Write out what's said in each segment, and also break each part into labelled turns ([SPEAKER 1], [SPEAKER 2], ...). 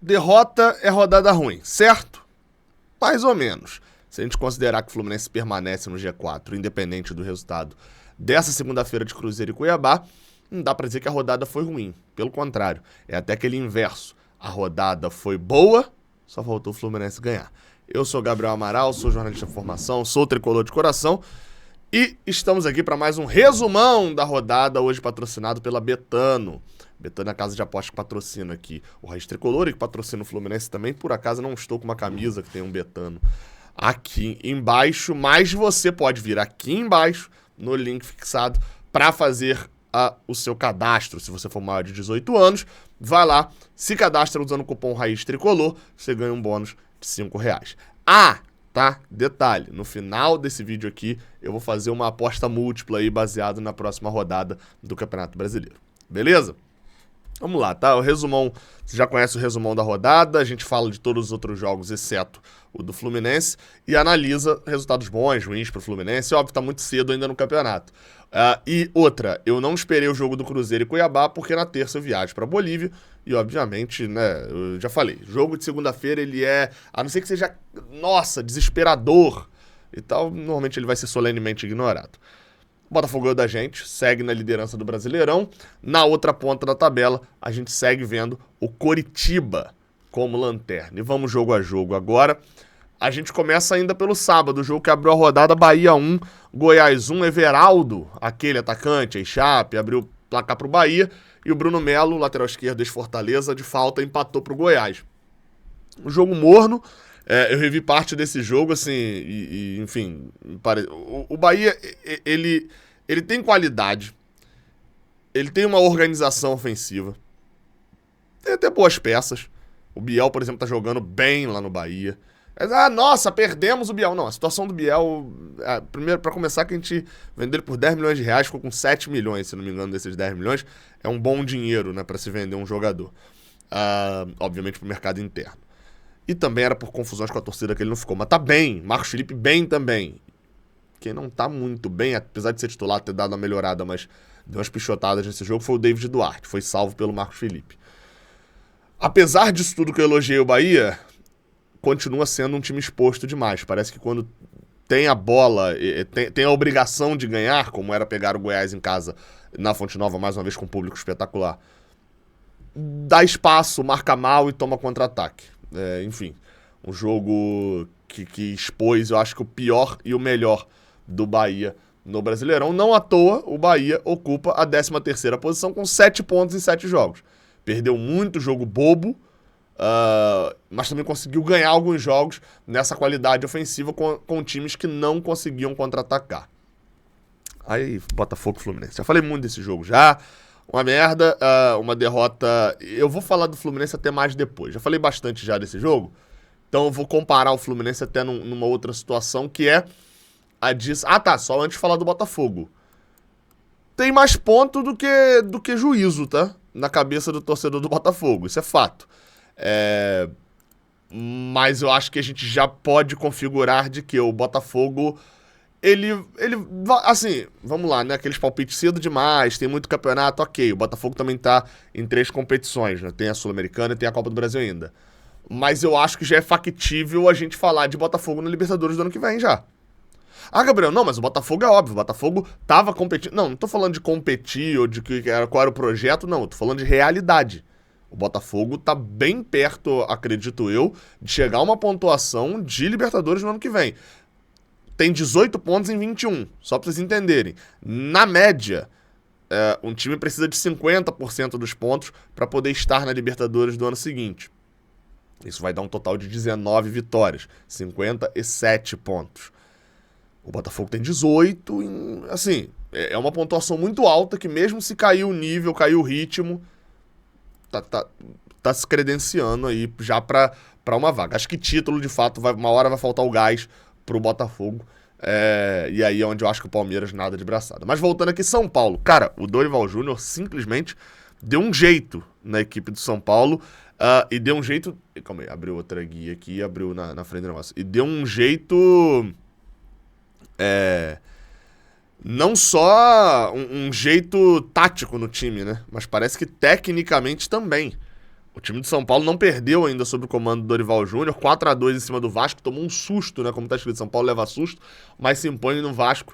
[SPEAKER 1] derrota é rodada ruim, certo? Mais ou menos. Se a gente considerar que o Fluminense permanece no G4, independente do resultado dessa segunda-feira de Cruzeiro e Cuiabá, não dá pra dizer que a rodada foi ruim. Pelo contrário, é até aquele inverso. A rodada foi boa, só faltou o Fluminense ganhar. Eu sou Gabriel Amaral, sou jornalista de formação, sou tricolor de coração e estamos aqui para mais um resumão da rodada, hoje patrocinado pela Betano. Betano é a casa de aposta que patrocina aqui o Raiz Tricolor e que patrocina o Fluminense também. Por acaso não estou com uma camisa que tem um Betano aqui embaixo, mas você pode vir aqui embaixo no link fixado para fazer o seu cadastro. Se você for maior de 18 anos, vai lá, se cadastra usando o cupom Raiz Tricolor, você ganha um bônus de R$5. Tá? Detalhe, no final desse vídeo aqui, eu vou fazer uma aposta múltipla aí baseado na próxima rodada do Campeonato Brasileiro. Beleza? Vamos lá, tá? O resumão, você já conhece o resumão da rodada, a gente fala de todos os outros jogos, exceto o do Fluminense, e analisa resultados bons, ruins pro Fluminense. Óbvio, tá muito cedo ainda no campeonato. E outra, eu não esperei o jogo do Cruzeiro e Cuiabá, porque na terça eu viajo pra Bolívia, e obviamente, né, eu já falei, jogo de segunda-feira ele é, a não ser que seja, nossa, desesperador e tal, normalmente ele vai ser solenemente ignorado. O Botafogo ganhou da gente, segue na liderança do Brasileirão. Na outra ponta da tabela, a gente segue vendo o Coritiba como lanterna. E vamos jogo a jogo agora. A gente começa ainda pelo sábado, o jogo que abriu a rodada, Bahia 1, Goiás 1, Everaldo, aquele atacante, ex-Chape, abriu o placar pro Bahia, e o Bruno Melo, lateral esquerdo, ex-Fortaleza, de falta, empatou pro Goiás. Um jogo morno, eu revi parte desse jogo, assim, enfim, o Bahia, ele tem qualidade, ele tem uma organização ofensiva, tem até boas peças. O Biel, por exemplo, tá jogando bem lá no Bahia. Nossa, perdemos o Biel. Não, a situação do Biel, primeiro, pra começar, que a gente vendeu ele por R$10 milhões, ficou com 7 milhões, se não me engano, desses 10 milhões. É um bom dinheiro, né, pra se vender um jogador. Obviamente pro mercado interno. E também era por confusões com a torcida que ele não ficou. Mas tá bem, Marcos Felipe bem também. Quem não tá muito bem, apesar de ser titular, ter dado uma melhorada, mas deu umas pichotadas nesse jogo, foi o David Duarte. Foi salvo pelo Marcos Felipe. Apesar disso tudo que eu elogiei o Bahia, continua sendo um time exposto demais. Parece que quando tem a bola, tem a obrigação de ganhar, como era pegar o Goiás em casa na Fonte Nova, mais uma vez com um público espetacular, dá espaço, marca mal e toma contra-ataque. Enfim, um jogo que expôs, eu acho que o pior e o melhor do Bahia no Brasileirão. Não à toa, o Bahia ocupa a 13ª posição com 7 pontos em 7 jogos. Perdeu muito jogo bobo, mas também conseguiu ganhar alguns jogos nessa qualidade ofensiva com times que não conseguiam contra-atacar. Aí, Botafogo e Fluminense. Já falei muito desse jogo já. Uma merda, uma derrota. Eu vou falar do Fluminense até mais depois. Já falei bastante já desse jogo. Então eu vou comparar o Fluminense até numa outra situação, que é a disso. Só antes de falar do Botafogo. Tem mais ponto do que juízo, tá? Na cabeça do torcedor do Botafogo. Isso é fato. Mas eu acho que a gente já pode configurar de que o Botafogo, ele assim, vamos lá, né? Aqueles palpites cedo demais, tem muito campeonato, ok. O Botafogo também tá em 3 competições, né? Tem a Sul-Americana e tem a Copa do Brasil ainda. Mas eu acho que já é factível a gente falar de Botafogo na Libertadores do ano que vem já. Gabriel, não, mas o Botafogo é óbvio, o Botafogo tava competindo. Não tô falando de competir ou de qual era o projeto, não. Eu tô falando de realidade. O Botafogo tá bem perto, acredito eu, de chegar a uma pontuação de Libertadores no ano que vem. Tem 18 pontos em 21, só pra vocês entenderem. Na média, um time precisa de 50% dos pontos para poder estar na Libertadores do ano seguinte. Isso vai dar um total de 19 vitórias, 57 pontos. O Botafogo tem 18, assim, é uma pontuação muito alta que mesmo se cair o nível, cair o ritmo, tá se credenciando aí já pra uma vaga. Acho que título, de fato, uma hora vai faltar o gás pro Botafogo. E aí é onde eu acho que o Palmeiras nada de braçada. Mas voltando aqui, São Paulo. Cara, o Dorival Júnior simplesmente deu um jeito na equipe do São Paulo. E deu um jeito... Calma aí, abriu outra guia aqui, abriu na frente do negócio. E deu um jeito... não só um jeito tático no time, né? Mas parece que tecnicamente também. O time de São Paulo não perdeu ainda sob o comando do Dorival Júnior. 4-2 em cima do Vasco. Tomou um susto, né? Como tá escrito, São Paulo leva susto, mas se impõe no Vasco.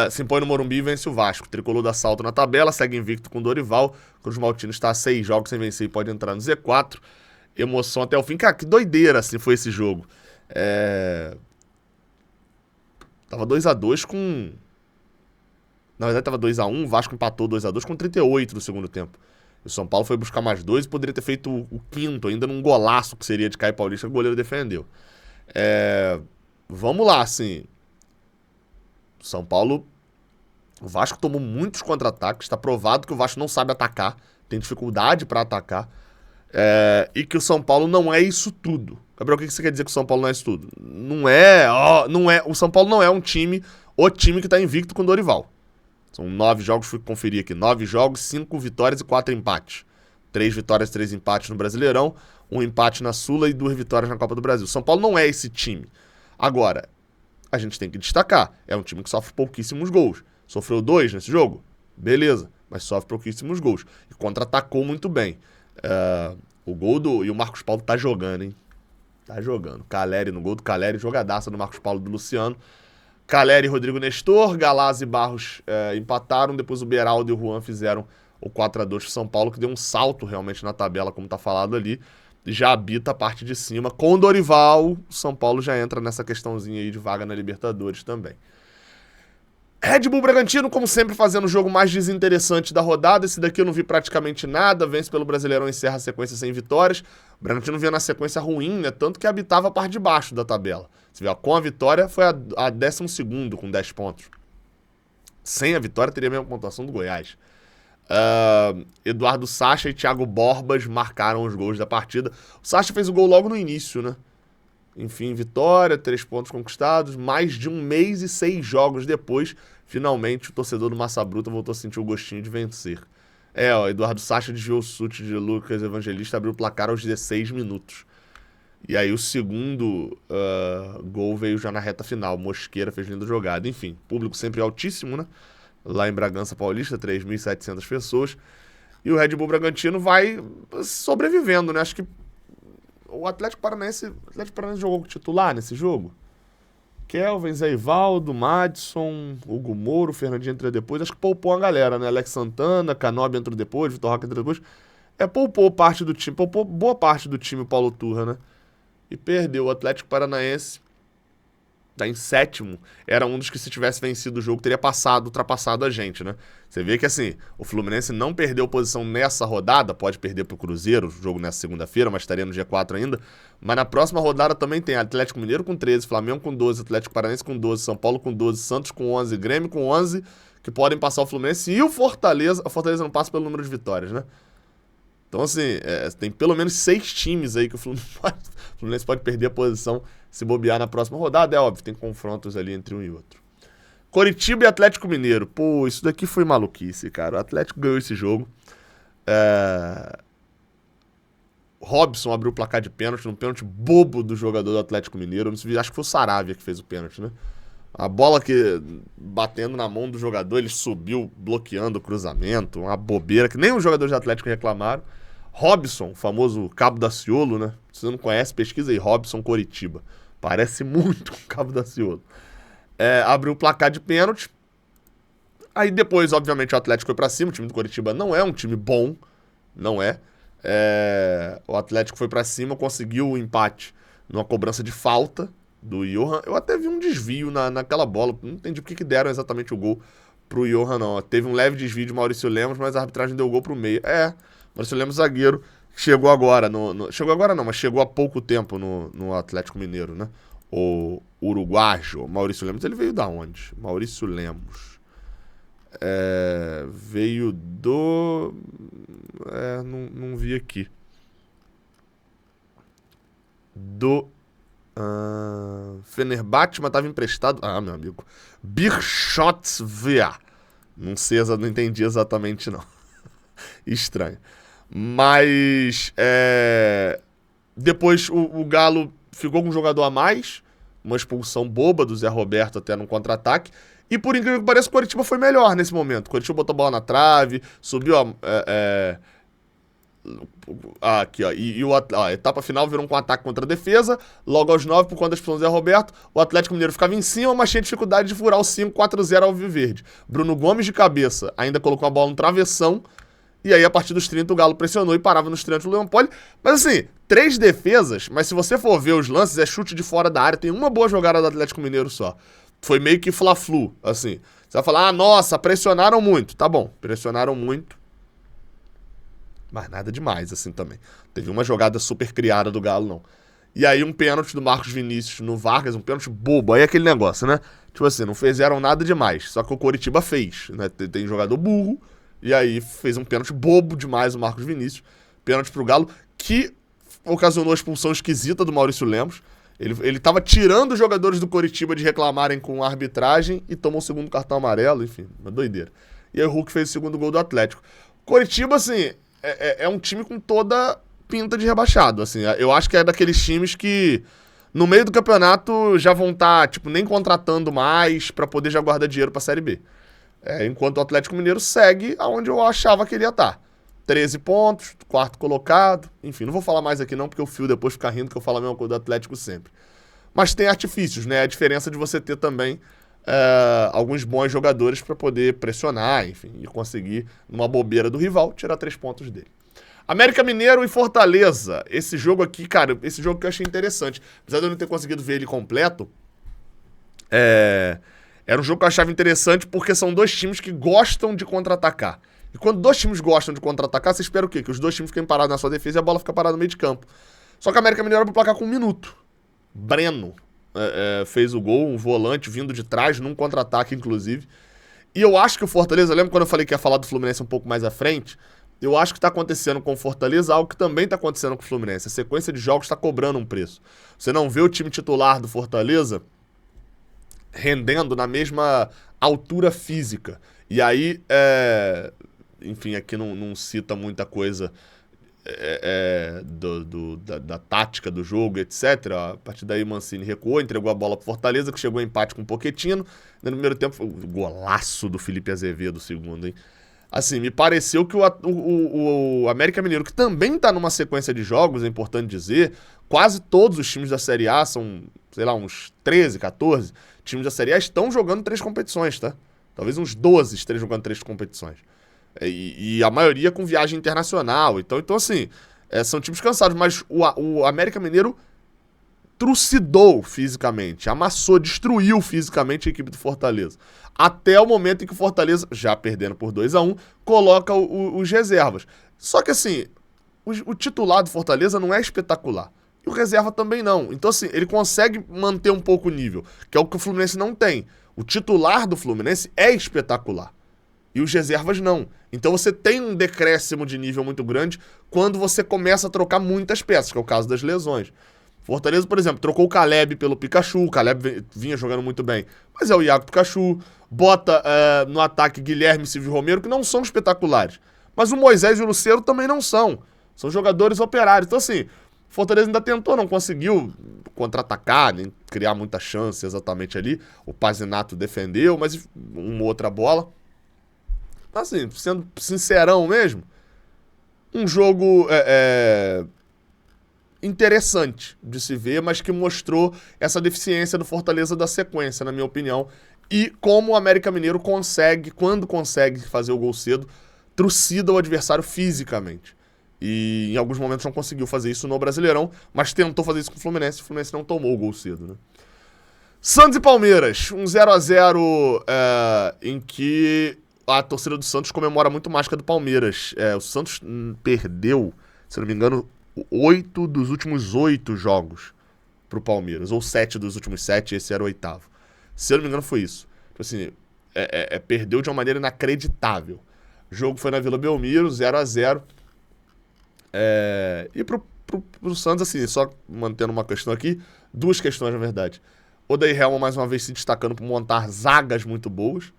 [SPEAKER 1] Se impõe no Morumbi e vence o Vasco. Tricolor dá salto na tabela, segue invicto com o Dorival. Cruz Maltino está a 6 jogos sem vencer e pode entrar no Z4. Emoção até o fim. Cara, que doideira assim foi esse jogo. Tava 2-2 com... Na verdade tava 2-1, o Vasco empatou 2-2 com 38 no segundo tempo. O São Paulo foi buscar mais 2 e poderia ter feito o quinto, ainda num golaço que seria de Caio Paulista, que o goleiro defendeu. Vamos lá, assim... São Paulo, o Vasco tomou muitos contra-ataques, está provado que o Vasco não sabe atacar, tem dificuldade para atacar, e que o São Paulo não é isso tudo. Gabriel, o que você quer dizer que o São Paulo não é isso tudo? O São Paulo não é o time que está invicto com o Dorival. São 9 jogos, fui conferir aqui, 9 jogos, 5 vitórias e 4 empates. 3 vitórias, 3 empates no Brasileirão, 1 empate na Sula e 2 vitórias na Copa do Brasil. O São Paulo não é esse time. Agora, a gente tem que destacar, é um time que sofre pouquíssimos gols. Sofreu 2 nesse jogo? Beleza, mas sofre pouquíssimos gols. E contra-atacou muito bem. O gol e o Marcos Paulo tá jogando, hein? Tá jogando. Caleri no gol do Caleri, jogadaça do Marcos Paulo do Luciano. Caleri e Rodrigo Nestor, Galaz e Barros empataram, depois o Beraldo e o Juan fizeram o 4-2 pro São Paulo, que deu um salto realmente na tabela, como tá falado ali. Já habita a parte de cima. Com o Dorival, o São Paulo já entra nessa questãozinha aí de vaga na Libertadores também. Red Bull Bragantino, como sempre, fazendo o jogo mais desinteressante da rodada. Esse daqui eu não vi praticamente nada. Vence pelo Brasileirão e encerra a sequência sem vitórias. O Bragantino vinha na sequência ruim, né? Tanto que habitava a parte de baixo da tabela. Você vê, ó, com a vitória foi a 12º com 10 pontos. Sem a vitória teria a mesma pontuação do Goiás. Eduardo Sacha e Thiago Borbas marcaram os gols da partida. O Sacha fez o gol logo no início, né? Enfim, vitória, 3 pontos conquistados. Mais de 1 mês e 6 jogos depois, finalmente o torcedor do Massa Bruta voltou a sentir o gostinho de vencer. Eduardo Sacha desviou o chute de Lucas Evangelista, abriu o placar aos 16 minutos. E aí o segundo gol veio já na reta final. Mosqueira fez linda jogada. Enfim, público sempre altíssimo, né? Lá em Bragança Paulista, 3.700 pessoas. E o Red Bull Bragantino vai sobrevivendo, né? Acho que o Atlético Paranaense jogou com titular nesse jogo. Kelvin, Zé Ivaldo, Madison, Hugo Mouro, Fernandinho entra depois. Acho que poupou a galera, né? Alex Santana, Canobi entrou depois, Vitor Roque entrou depois. Poupou parte do time, poupou boa parte do time o Paulo Turra, né? E perdeu. O Atlético Paranaense tá em 7º, era um dos que, se tivesse vencido o jogo, teria ultrapassado a gente, né? Você vê que, assim, o Fluminense não perdeu posição nessa rodada, pode perder pro Cruzeiro, o jogo nessa segunda-feira, mas estaria no G4 ainda, mas na próxima rodada também tem Atlético Mineiro com 13, Flamengo com 12, Atlético Paranaense com 12, São Paulo com 12, Santos com 11, Grêmio com 11, que podem passar o Fluminense, e o Fortaleza não passa pelo número de vitórias, né? Então, assim, tem pelo menos 6 times aí que o Fluminense pode perder a posição se bobear na próxima rodada. É óbvio, tem confrontos ali entre um e outro. Coritiba e Atlético Mineiro. Pô, isso daqui foi maluquice, cara. O Atlético ganhou esse jogo. Robson abriu o placar de pênalti, num pênalti bobo do jogador do Atlético Mineiro. Não sei, acho que foi o Saravia que fez o pênalti, né? A bola que batendo na mão do jogador, ele subiu bloqueando o cruzamento. Uma bobeira que nem os jogadores do Atlético reclamaram. Robson, o famoso Cabo Daciolo, né? Se você não conhece, pesquisa aí, Robson Coritiba. Parece muito com o Cabo Daciolo. Abriu o placar de pênalti. Aí depois, obviamente, o Atlético foi pra cima. O time do Coritiba não é um time bom. Não é. O Atlético foi pra cima, conseguiu o empate numa cobrança de falta do Johan. Eu até vi um desvio naquela bola. Não entendi porque que deram exatamente o gol pro Johan, não. Teve um leve desvio de Maurício Lemos, mas a arbitragem deu o gol pro meio. Maurício Lemos, zagueiro, chegou agora. Chegou agora não, mas chegou há pouco tempo no Atlético Mineiro, né? O uruguaio, Maurício Lemos, ele veio da onde? Maurício Lemos. Veio do... não vi aqui. Do... Fenerbahçe, mas estava emprestado... meu amigo. Birchotsvia. Não sei, não entendi exatamente, não. Estranho. Mas depois o Galo ficou com um jogador a mais, uma expulsão boba do Zé Roberto até num contra-ataque, e por incrível que pareça o Coritiba foi melhor nesse momento. O Coritiba botou a bola na trave, subiu Aqui, ó. A etapa final virou com ataque contra a defesa. Logo aos 9, por conta da expulsão do Zé Roberto, o Atlético Mineiro ficava em cima, mas tinha dificuldade de furar o 5-4-0 ao Alviverde. Bruno Gomes de cabeça ainda colocou a bola no travessão. E aí, a partir dos 30, o Galo pressionou e parava nos triângulos do Leão Poli. Mas assim, 3 defesas, mas se você for ver os lances, é chute de fora da área. Tem uma boa jogada do Atlético Mineiro só. Foi meio que fla-flu, assim. Você vai falar, nossa, pressionaram muito. Tá bom, pressionaram muito. Mas nada demais, assim, também. Teve uma jogada super criada do Galo, não. E aí um pênalti do Marcos Vinícius no Vargas, um pênalti bobo. Aí é aquele negócio, né? Tipo assim, não fizeram nada demais. Só que o Coritiba fez, né? Tem jogador burro. E aí fez um pênalti bobo demais o Marcos Vinícius. Pênalti pro Galo, que ocasionou a expulsão esquisita do Maurício Lemos. Ele tava tirando os jogadores do Coritiba de reclamarem com a arbitragem e tomou o segundo cartão amarelo, enfim, uma doideira. E aí o Hulk fez o segundo gol do Atlético. Coritiba, assim, é um time com toda pinta de rebaixado, assim. Eu acho que é daqueles times que no meio do campeonato já vão estar, tipo, nem contratando mais pra poder já guardar dinheiro pra Série B. Enquanto o Atlético Mineiro segue aonde eu achava que ele ia estar. 13 pontos, quarto colocado, enfim, não vou falar mais aqui não, porque o Fio depois fica rindo que eu falo a mesma coisa do Atlético sempre. Mas tem artifícios, né? A diferença de você ter também alguns bons jogadores para poder pressionar, enfim, e conseguir, numa bobeira do rival, tirar 3 pontos dele. América Mineiro e Fortaleza. Esse jogo aqui, cara, esse jogo que eu achei interessante. Apesar de eu não ter conseguido ver ele completo, era um jogo que eu achava interessante porque são dois times que gostam de contra-atacar. E quando dois times gostam de contra-atacar, você espera o quê? Que os dois times fiquem parados na sua defesa e a bola fica parada no meio de campo. Só que a América Mineiro abriu o placar com 1 minuto. Breno fez o gol, um volante vindo de trás, num contra-ataque, inclusive. E eu acho que o Fortaleza, lembra quando eu falei que ia falar do Fluminense um pouco mais à frente? Eu acho que tá acontecendo com o Fortaleza algo que também tá acontecendo com o Fluminense. A sequência de jogos tá cobrando um preço. Você não vê o time titular do Fortaleza rendendo na mesma altura física. E aí, enfim, aqui não cita muita coisa da tática do jogo, etc. A partir daí o Mancini recuou, entregou a bola pro Fortaleza, que chegou em empate com o Pochettino. No primeiro tempo, o golaço do Felipe Azevedo, segundo, hein? Assim, me pareceu que o América Mineiro, que também tá numa sequência de jogos, é importante dizer, quase todos os times da Série A são, sei lá, uns 13, 14 times da Série A estão jogando 3 competições, tá? Talvez uns 12 estejam jogando 3 competições. E a maioria com viagem internacional. Então assim, são times cansados, mas o América Mineiro trucidou fisicamente, amassou, destruiu fisicamente a equipe do Fortaleza. Até o momento em que o Fortaleza, já perdendo por 2-1, coloca os reservas. Só que assim, o titular do Fortaleza não é espetacular. E o reserva também não. Então assim, ele consegue manter um pouco o nível, que é o que o Fluminense não tem. O titular do Fluminense é espetacular. E os reservas não. Então você tem um decréscimo de nível muito grande quando você começa a trocar muitas peças, que é o caso das lesões. Fortaleza, por exemplo, trocou o Caleb pelo Pikachu. O Caleb vinha jogando muito bem, mas é o Iago Pikachu. Bota no ataque Guilherme e Silvio Romero, que não são espetaculares. Mas o Moisés e o Lucero também não são. São jogadores operários. Então assim, Fortaleza ainda tentou, não conseguiu contra-atacar, nem criar muita chance exatamente ali. O Pazinato defendeu, mas uma outra bola. Assim, sendo sincerão mesmo, um jogo interessante de se ver, mas que mostrou essa deficiência do Fortaleza da sequência, na minha opinião, e como o América Mineiro consegue, quando consegue fazer o gol cedo, trucida o adversário fisicamente. E em alguns momentos não conseguiu fazer isso no Brasileirão, mas tentou fazer isso com o Fluminense não tomou o gol cedo, né? Santos e Palmeiras, um 0-0 em que a torcida do Santos comemora muito mais que a do Palmeiras. O Santos perdeu, se não me engano, 8 dos últimos 8 jogos pro Palmeiras, ou 7 dos últimos 7, esse era o 8º. Se eu não me engano, foi isso. Tipo assim, perdeu de uma maneira inacreditável. O jogo foi na Vila Belmiro, 0-0. E pro Santos, assim, só mantendo uma questão aqui, 2 questões, na verdade. Odair Helman, mais uma vez, se destacando por montar zagas muito boas.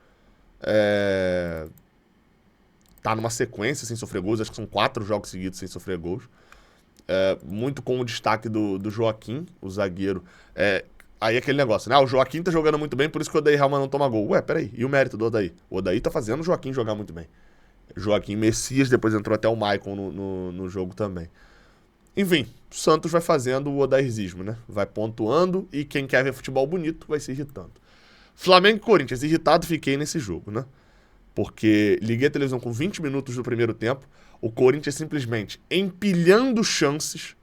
[SPEAKER 1] Tá numa sequência sem sofrer gols, acho que são 4 jogos seguidos sem sofrer gols. Muito com o destaque do Joaquim, o zagueiro. Aí aquele negócio, né? O Joaquim tá jogando muito bem, por isso que o Odair Helman não toma gol. Ué, peraí, e o mérito do Odair? O Odair tá fazendo o Joaquim jogar muito bem. Joaquim Messias, depois entrou até o Maicon no jogo também. Enfim, o Santos vai fazendo o odairzismo, né? Vai pontuando e quem quer ver futebol bonito vai se irritando. Flamengo e Corinthians, irritado fiquei nesse jogo, né? Porque liguei a televisão com 20 minutos do primeiro tempo, o Corinthians simplesmente empilhando chances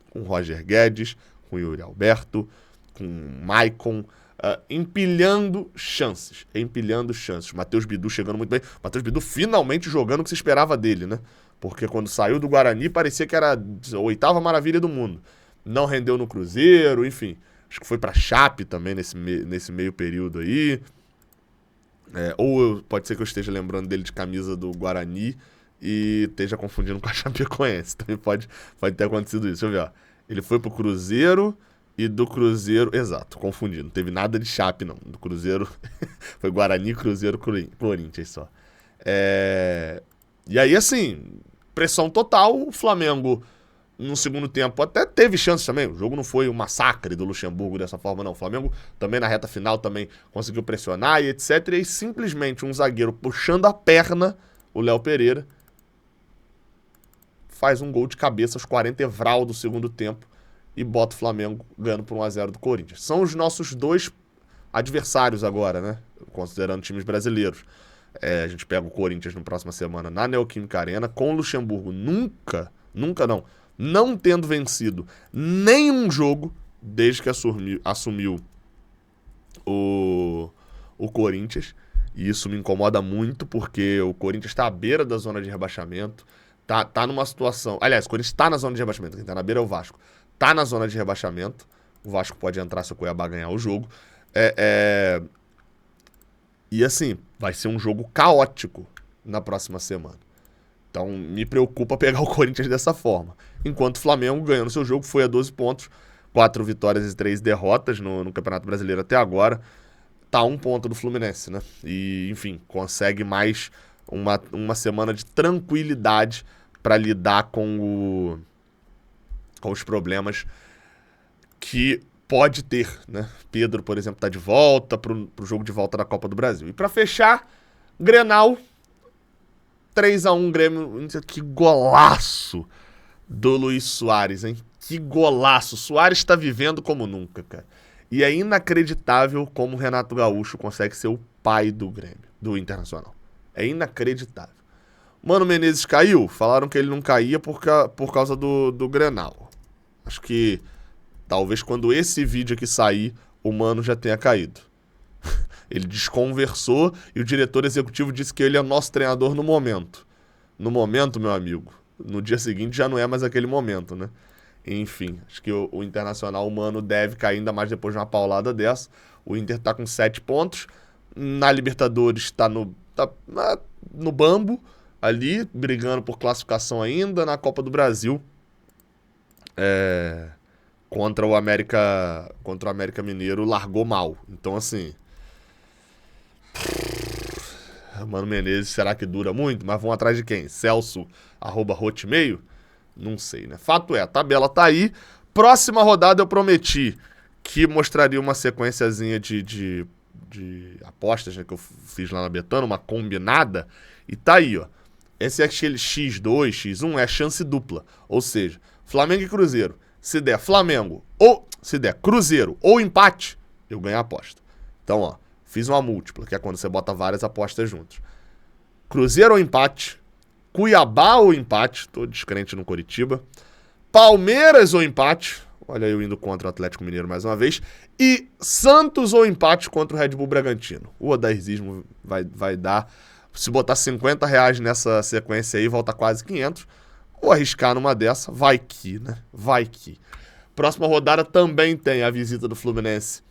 [SPEAKER 1] com Roger Guedes, com Yuri Alberto, com Maicon, empilhando chances. Matheus Bidu chegando muito bem. Matheus Bidu finalmente jogando o que se esperava dele, né? Porque quando saiu do Guarani parecia que era a oitava maravilha do mundo. Não rendeu no Cruzeiro, enfim. Acho que foi pra Chape também nesse meio período aí. Ou pode ser que eu esteja lembrando dele de camisa do Guarani e esteja confundindo com a Chapecoense. Também pode ter acontecido isso. Deixa eu ver, ó. Ele foi pro Cruzeiro e do Cruzeiro... Exato, confundindo. Não teve nada de Chape, não. Do Cruzeiro... foi Guarani, Cruzeiro, Corinthians só. E aí, assim, pressão total. O Flamengo, no segundo tempo, até teve chances também. O jogo não foi um massacre do Luxemburgo dessa forma, não. O Flamengo também, na reta final, também conseguiu pressionar e etc. E aí, simplesmente, um zagueiro puxando a perna, o Léo Pereira, faz um gol de cabeça aos 40 evral do segundo tempo e bota o Flamengo ganhando por 1-0 do Corinthians. São os nossos dois adversários agora, né? Considerando times brasileiros. A gente pega o Corinthians na próxima semana na Neoquímica Arena, com o Luxemburgo não tendo vencido nenhum jogo desde que assumiu o Corinthians. E isso me incomoda muito, porque o Corinthians está à beira da zona de rebaixamento. Tá numa situação... Aliás, o Corinthians tá na zona de rebaixamento. Quem tá na beira é o Vasco. Tá na zona de rebaixamento. O Vasco pode entrar se o Cuiabá ganhar o jogo. E assim, vai ser um jogo caótico na próxima semana. Então, me preocupa pegar o Corinthians dessa forma. Enquanto o Flamengo, ganhando seu jogo, foi a 12 pontos. 4 vitórias e 3 derrotas no Campeonato Brasileiro até agora. Tá a 1 ponto do Fluminense, né? E, enfim, consegue mais uma semana de tranquilidade para lidar com os problemas que pode ter, né? Pedro, por exemplo, tá de volta pro jogo de volta da Copa do Brasil. E para fechar, Grenal, 3-1 Grêmio. Que golaço do Luís Soares, hein? Que golaço. Soares tá vivendo como nunca, cara. E é inacreditável como o Renato Gaúcho consegue ser o pai do Grêmio, do Internacional. É inacreditável. Mano Menezes caiu? Falaram que ele não caía por causa do Grenal. Acho que talvez quando esse vídeo aqui sair, o Mano já tenha caído. Ele desconversou e o diretor executivo disse que ele é nosso treinador no momento. No momento, meu amigo. No dia seguinte já não é mais aquele momento, né? Enfim, acho que o Internacional, o Mano, deve cair ainda mais depois de uma paulada dessa. O Inter tá com 7 pontos. Na Libertadores tá no bambo, ali, brigando por classificação ainda. Na Copa do Brasil, contra o América Mineiro, largou mal. Então, assim... Mano Menezes, será que dura muito? Mas vão atrás de quem? Celso, @hotmail? Não sei, né? Fato é, a tabela tá aí. Próxima rodada eu prometi que mostraria uma sequenciazinha de apostas, né, que eu fiz lá na Betano, uma combinada. E tá aí, ó. Esse é aquele X2, X1 é a chance dupla. Ou seja, Flamengo e Cruzeiro. Se der Flamengo ou se der Cruzeiro ou empate, eu ganho a aposta. Então, ó, fiz uma múltipla, que é quando você bota várias apostas juntas. Cruzeiro ou empate, Cuiabá ou empate, tô descrente no Coritiba, Palmeiras ou empate, olha eu indo contra o Atlético Mineiro mais uma vez, e Santos ou empate contra o Red Bull Bragantino. O odairzismo vai dar, se botar R$50 nessa sequência aí, volta quase 500, ou arriscar numa dessa, vai que, né? Vai que. Próxima rodada também tem a visita do Fluminense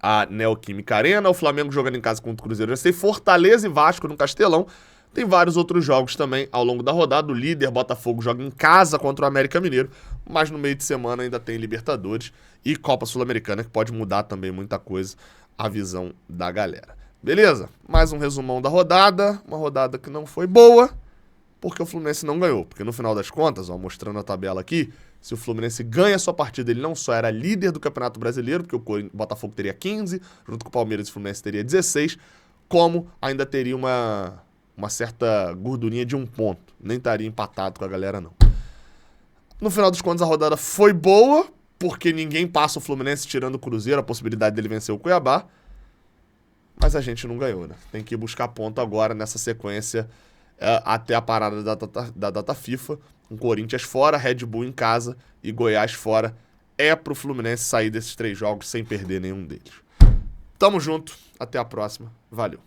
[SPEAKER 1] à Neoquímica Arena, o Flamengo jogando em casa contra o Cruzeiro. Já sei, Fortaleza e Vasco no Castelão. Tem vários outros jogos também ao longo da rodada. O líder, Botafogo, joga em casa contra o América Mineiro, mas no meio de semana ainda tem Libertadores e Copa Sul-Americana, que pode mudar também muita coisa, a visão da galera. Beleza? Mais um resumão da rodada. Uma rodada que não foi boa, porque o Fluminense não ganhou. Porque no final das contas, ó, mostrando a tabela aqui, se o Fluminense ganha a sua partida, ele não só era líder do Campeonato Brasileiro, porque o Botafogo teria 15, junto com o Palmeiras e o Fluminense teria 16, como ainda teria uma uma certa gordurinha de 1 ponto. Nem estaria empatado com a galera, não. No final dos contos, a rodada foi boa, porque ninguém passa o Fluminense tirando o Cruzeiro, a possibilidade dele vencer o Cuiabá. Mas a gente não ganhou, né? Tem que ir buscar ponto agora nessa sequência até a parada da data FIFA. Com Corinthians fora, Red Bull em casa e Goiás fora. É pro Fluminense sair desses 3 jogos sem perder nenhum deles. Tamo junto, até a próxima. Valeu.